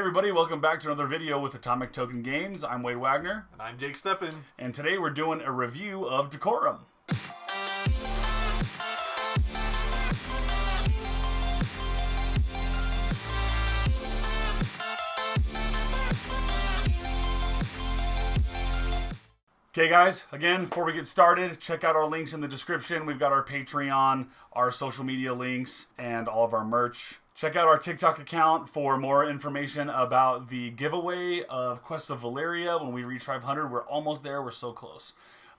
everybody, welcome back to another video with Atomic Token Games. I'm Wade Wagner. And I'm Jake Steppen. And today we're doing a review of Decorum. Okay guys, again, before we get started, check out our links in the description. We've got our Patreon, our social media links, and all of our merch. Check out our TikTok account for more information about the giveaway of Quest of Valeria. When we reach 500, we're almost there. We're so close.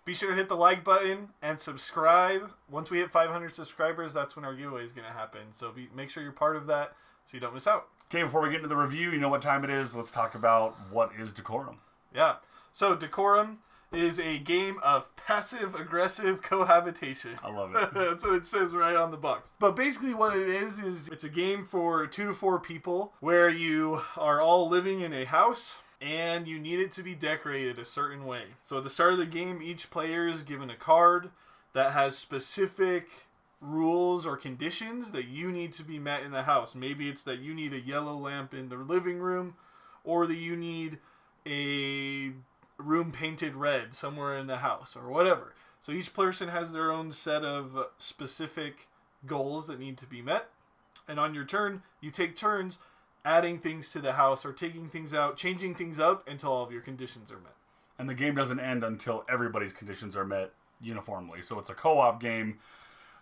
Be sure to hit the like button and subscribe. Once we hit 500 subscribers, that's when our giveaway is going to happen. So make sure you're part of that so you don't miss out. Okay, before we get into the review, you know what time it is. Let's talk about what is Decorum. Yeah. So Decorum is a game of passive-aggressive cohabitation. I love it. That's what it says right on the box. But basically what it is it's a game for 2 to 4 people where you are all living in a house and you need it to be decorated a certain way. So at the start of the game, each player is given a card that has specific rules or conditions that you need to be met in the house. Maybe it's that you need a yellow lamp in the living room, or that you need a room painted red somewhere in the house, or whatever. So each person has their own set of specific goals that need to be met, and on your turn you take turns adding things to the house or taking things out, changing things up until all of your conditions are met. And the game doesn't end until everybody's conditions are met uniformly. So it's a co-op game,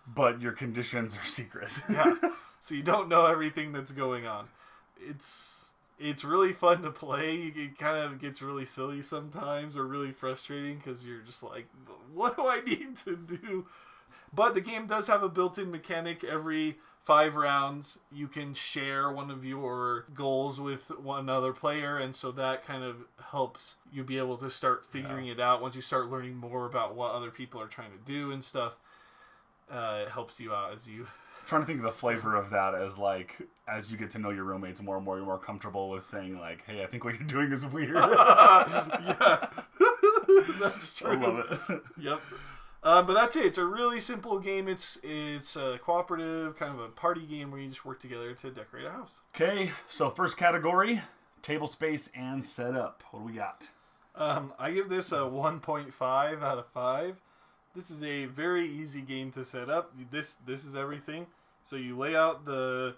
but your conditions are secret. Yeah, so you don't know everything that's going on. It's really fun to play. It kind of gets really silly sometimes, or really frustrating, because you're just like, what do I need to do? But the game does have a built-in mechanic. Every 5 rounds, you can share one of your goals with one other player, and so that kind of helps you be able to start figuring it out. Once you start learning more about what other people are trying to do and stuff, it helps you out as you... I'm trying to think of the flavor of that as you get to know your roommates more and more, you're more comfortable with saying like, hey, I think what you're doing is weird. Yeah. That's true. I love it. Yep. But that's it. It's a really simple game. It's a cooperative, kind of a party game where you just work together to decorate a house. Okay, so first category, table space and setup. What do we got? I give this a 1.5 out of 5. This is a very easy game to set up. This is everything. So you lay out the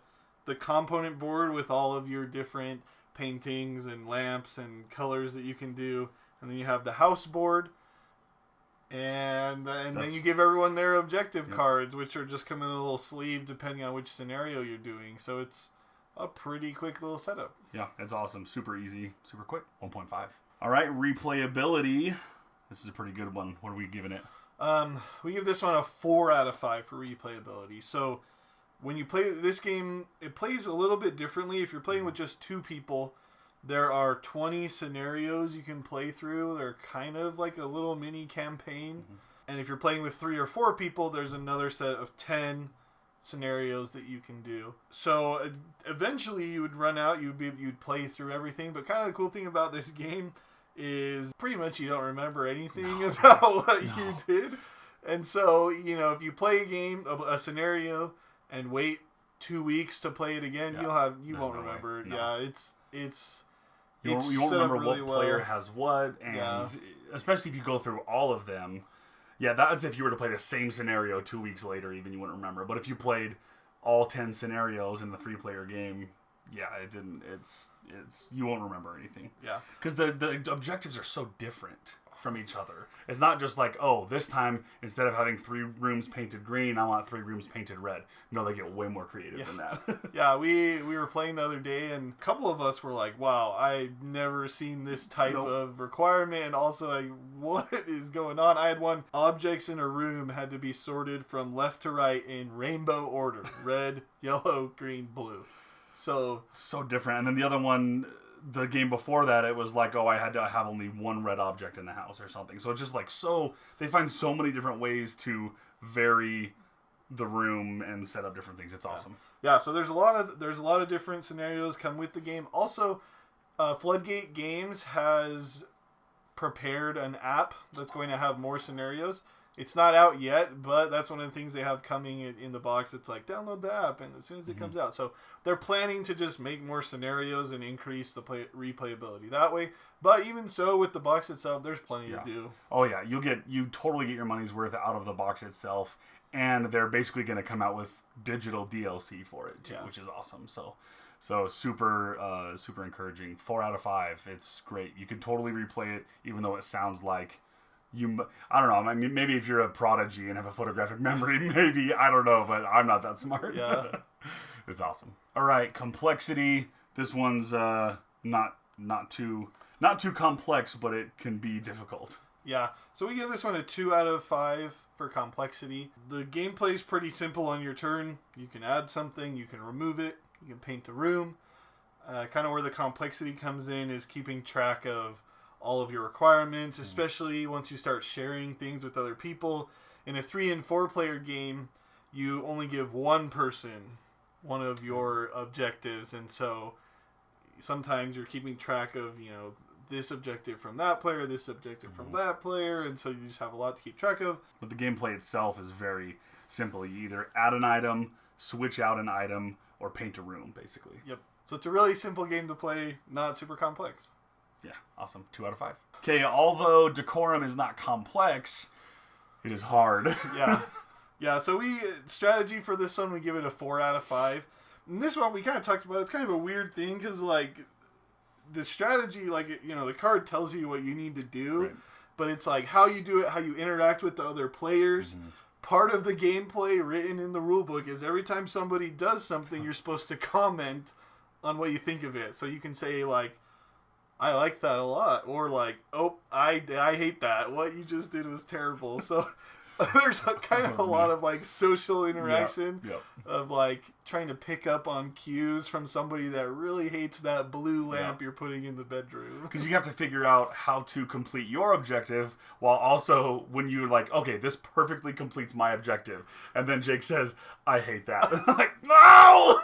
component board with all of your different paintings and lamps and colors that you can do, and then you have the house board, and then you give everyone their objective cards, which are just come in a little sleeve depending on which scenario you're doing. So it's a pretty quick little setup. Yeah, it's awesome. Super easy, super quick. 1.5. All right, replayability. This is a pretty good one. What are we giving it? We give this one a 4 out of 5 for replayability. So when you play this game, it plays a little bit differently. If you're playing with just 2 people, there are 20 scenarios you can play through. They're kind of like a little mini campaign. Mm-hmm. And if you're playing with 3 or 4 people, there's another set of 10 scenarios that you can do. So eventually you would run out, you'd play through everything. But kind of the cool thing about this game is pretty much you don't remember anything about what you did. And so, if you play a game, a scenario, and wait 2 weeks to play it again, you won't remember it. No. Yeah, you won't remember really what player has what, and especially if you go through all of them. Yeah, that's if you were to play the same scenario 2 weeks later, even you wouldn't remember. But if you played all 10 scenarios in the 3-player game, yeah, you won't remember anything. Yeah. Because the objectives are so different from each other. It's not just like, oh, this time, instead of having 3 rooms painted green, I want 3 rooms painted red. No, they get way more creative than that. Yeah, we were playing the other day, and a couple of us were like, wow, I've never seen this type of requirement, and also, like, what is going on? I had one, objects in a room had to be sorted from left to right in rainbow order. Red, yellow, green, blue. So different. And then the other one, the game before that, it was like, oh, I had to have only 1 red object in the house or something. So it's just like, they find so many different ways to vary the room and set up different things. It's awesome. Yeah, so there's a lot of different scenarios come with the game. Also, Floodgate Games has prepared an app that's going to have more scenarios. It's not out yet, but that's one of the things they have coming in the box. It's like, download the app, and as soon as it comes out. So they're planning to just make more scenarios and increase the replayability that way. But even so, with the box itself, there's plenty to do. Oh, yeah. You totally get your money's worth out of the box itself, and they're basically going to come out with digital DLC for it, too, which is awesome. So super encouraging. 4 out of 5. It's great. You can totally replay it, even though it sounds like I don't know. I mean, maybe if you're a prodigy and have a photographic memory, maybe, I don't know, but I'm not that smart. Yeah. It's awesome. All right, complexity. This one's not too complex, but it can be difficult. Yeah. So we give this one a 2 out of 5 for complexity. The gameplay is pretty simple on your turn. You can add something, you can remove it, you can paint a room. Kind of where the complexity comes in is keeping track of all of your requirements, especially once you start sharing things with other people. In a 3 and 4 player game, you only give one person one of your objectives, and so sometimes you're keeping track of, this objective from that player, this objective from that player, and so you just have a lot to keep track of. But the gameplay itself is very simple. You either add an item, switch out an item, or paint a room, basically. Yep. So it's a really simple game to play, not super complex. Yeah, awesome. 2 out of 5. Okay, although Decorum is not complex, it is hard. Yeah, so strategy for this one, we give it a 4 out of 5. And this one, we kind of talked about, it's kind of a weird thing, because, the strategy, the card tells you what you need to do, right. But it's, how you do it, how you interact with the other players. Mm-hmm. Part of the gameplay written in the rulebook is every time somebody does something, you're supposed to comment on what you think of it. So you can say, I like that a lot, or oh, I hate that. What you just did was terrible. So there's kind of a lot of social interaction of trying to pick up on cues from somebody that really hates that blue lamp you're putting in the bedroom. Because you have to figure out how to complete your objective, while also when you're okay, this perfectly completes my objective, and then Jake says, I hate that. No!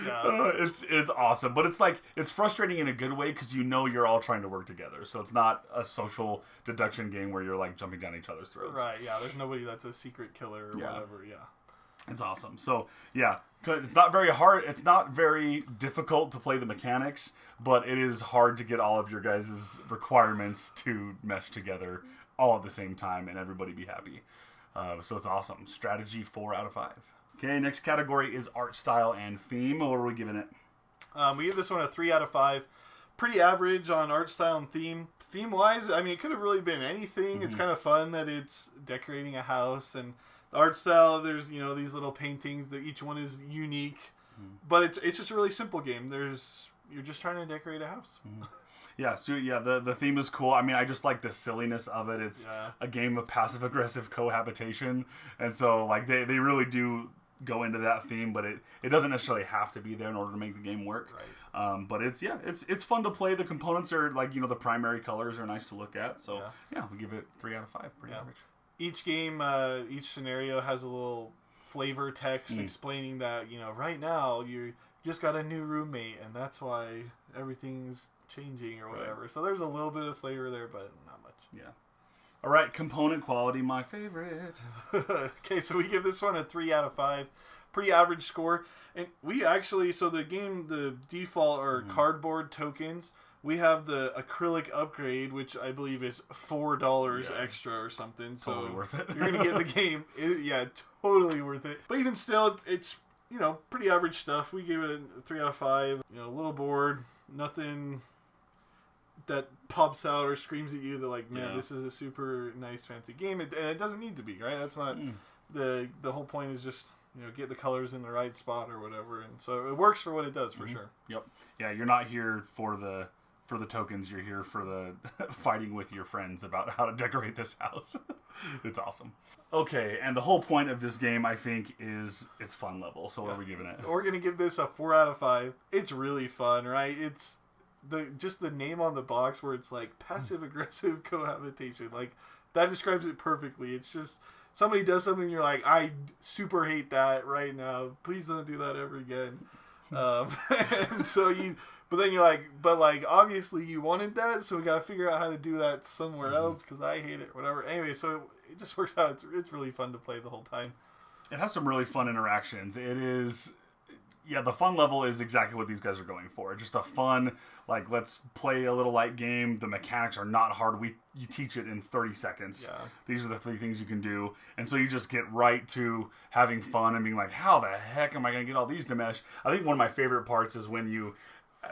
Yeah. It's awesome, but it's frustrating in a good way, because you're all trying to work together, so it's not a social deduction game where you're jumping down each other's throats. Right? Yeah. There's nobody that's a secret killer or whatever. Yeah. It's awesome. So yeah, it's not very hard. It's not very difficult to play the mechanics, but it is hard to get all of your guys' requirements to mesh together all at the same time and everybody be happy. So it's awesome. Strategy 4 out of 5. Okay, next category is art style and theme. What are we giving it? We give this one a 3 out of 5. Pretty average on art style and theme. Theme-wise, I mean, it could have really been anything. Mm-hmm. It's kind of fun that it's decorating a house. And the art style, there's, these little paintings that each one is unique. Mm-hmm. But it's just a really simple game. You're just trying to decorate a house. Mm-hmm. Yeah, so the theme is cool. I mean, I just like the silliness of it. It's a game of passive-aggressive cohabitation. And so, they really do go into that theme, but it doesn't necessarily have to be there in order to make the game work. Right. But it's fun to play. The components are the primary colors are nice to look at. So we give it 3 out of 5. Pretty average. Each game, each scenario has a little flavor text explaining that right now you just got a new roommate and that's why everything's changing or whatever. Right. So there's a little bit of flavor there, but not much. Yeah. All right, component quality, my favorite. Okay, so we give this one a 3 out of 5. Pretty average score. And we actually, so the game, the default are cardboard tokens. We have the acrylic upgrade, which I believe is $4 extra or something. Totally worth it. You're going to get the game. Totally worth it. But even still, it's, pretty average stuff. We gave it a 3 out of 5. A little bored. Nothing that pops out or screams at you that this is a super nice fancy game, and it doesn't need to be, right? That's not the whole point. Is just get the colors in the right spot or whatever, and so it works for what it does for sure. Yep. Yeah, you're not here for the tokens. You're here for the fighting with your friends about how to decorate this house. It's awesome. Okay, and the whole point of this game, I think, is its fun level. So what are we giving it? We're gonna give this a 4 out of 5. It's really fun, right? It's the name on the box where it's passive aggressive cohabitation, that describes it perfectly. It's just somebody does something, you're I super hate that right now. Please don't do that ever again. And so you But then you're like, but like, obviously you wanted that, so we got to figure out how to do that somewhere else because I hate it, whatever. Anyway, so it just works out. It's really fun to play the whole time. It has some really fun interactions. It is, yeah, the fun level is exactly what these guys are going for. Just a fun, like, let's play a little light game. The mechanics are not hard. You teach it in 30 seconds. Yeah. These are the 3 things you can do. And so you just get right to having fun and being like, how the heck am I going to get all these to mesh? I think one of my favorite parts is when you,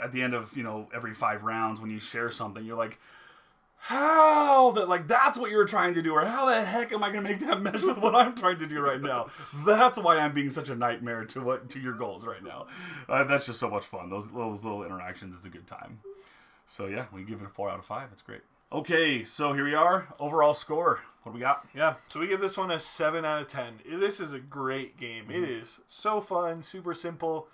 at the end of, every 5 rounds, when you share something, you're like, how that, like, that's what you were trying to do, or how the heck am I going to make that mesh with what I'm trying to do right now? That's why I'm being such a nightmare to your goals right now. That's just so much fun. Those little interactions is a good time. So yeah, we give it a 4 out of 5. It's great. Okay, so here we are. Overall score. What do we got? Yeah, so we give this one a 7 out of 10. This is a great game. It is so fun, super simple.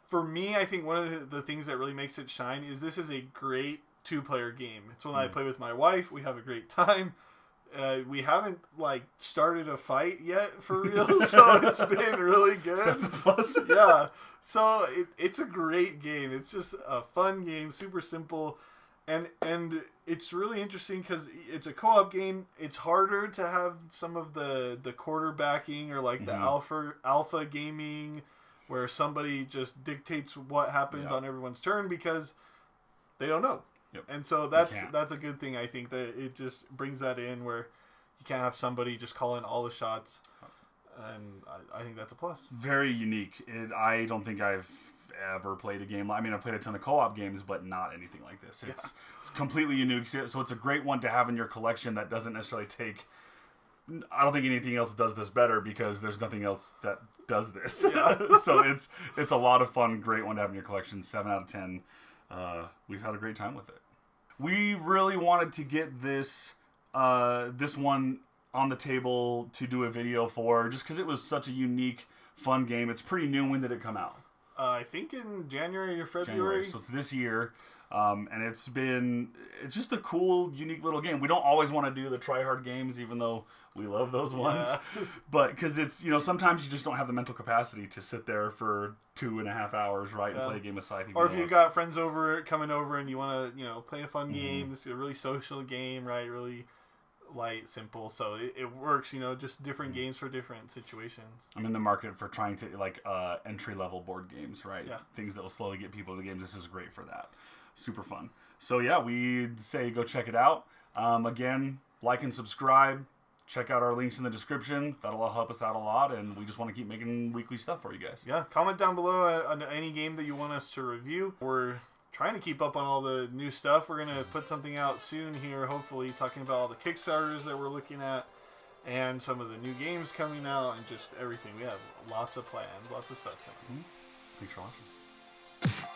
For me, I think one of the things that really makes it shine is this is a great 2-player game. It's one that I play with my wife. We have a great time. We haven't started a fight yet for real, so it's been really good. That's a plus. Yeah, so it's a great game. It's just a fun game, super simple, and it's really interesting because it's a co-op game. It's harder to have some of the quarterbacking or the alpha gaming where somebody just dictates what happens on everyone's turn because they don't know. Yep. And so that's a good thing. I think that it just brings that in where you can't have somebody just calling all the shots, and I think that's a plus. Very unique. I don't think I've ever played a game. I mean, I've played a ton of co-op games, but not anything like this. It's completely unique. So it's a great one to have in your collection that doesn't necessarily take. I don't think anything else does this better because there's nothing else that does this. Yeah. So it's a lot of fun. Great one to have in your collection. 7 out of 10. We've had a great time with it. We really wanted to get this one on the table to do a video for, just because it was such a unique, fun game. It's pretty new. When did it come out? I think in January or February. January, so it's this year. And it's just a cool, unique little game. We don't always want to do the try-hard games, even though we love those ones. Yeah. But because it's, sometimes you just don't have the mental capacity to sit there for 2.5 hours, right, and play a game of Scythe. Or if you've got friends coming over and you want to, play a fun game. This is a really social game, right? Really light, simple. So it works, just different games for different situations. I'm in the market for trying to, entry-level board games, right? Yeah. Things that will slowly get people into games. This is great for that. Super fun. So yeah, we'd say go check it out. Again, like and subscribe. Check out our links in the description. That'll all help us out a lot, and we just want to keep making weekly stuff for you guys. Yeah, comment down below on any game that you want us to review. We're trying to keep up on all the new stuff. We're going to put something out soon here, hopefully, talking about all the Kickstarters that we're looking at and some of the new games coming out and just everything. We have lots of plans, lots of stuff coming. Thanks for watching.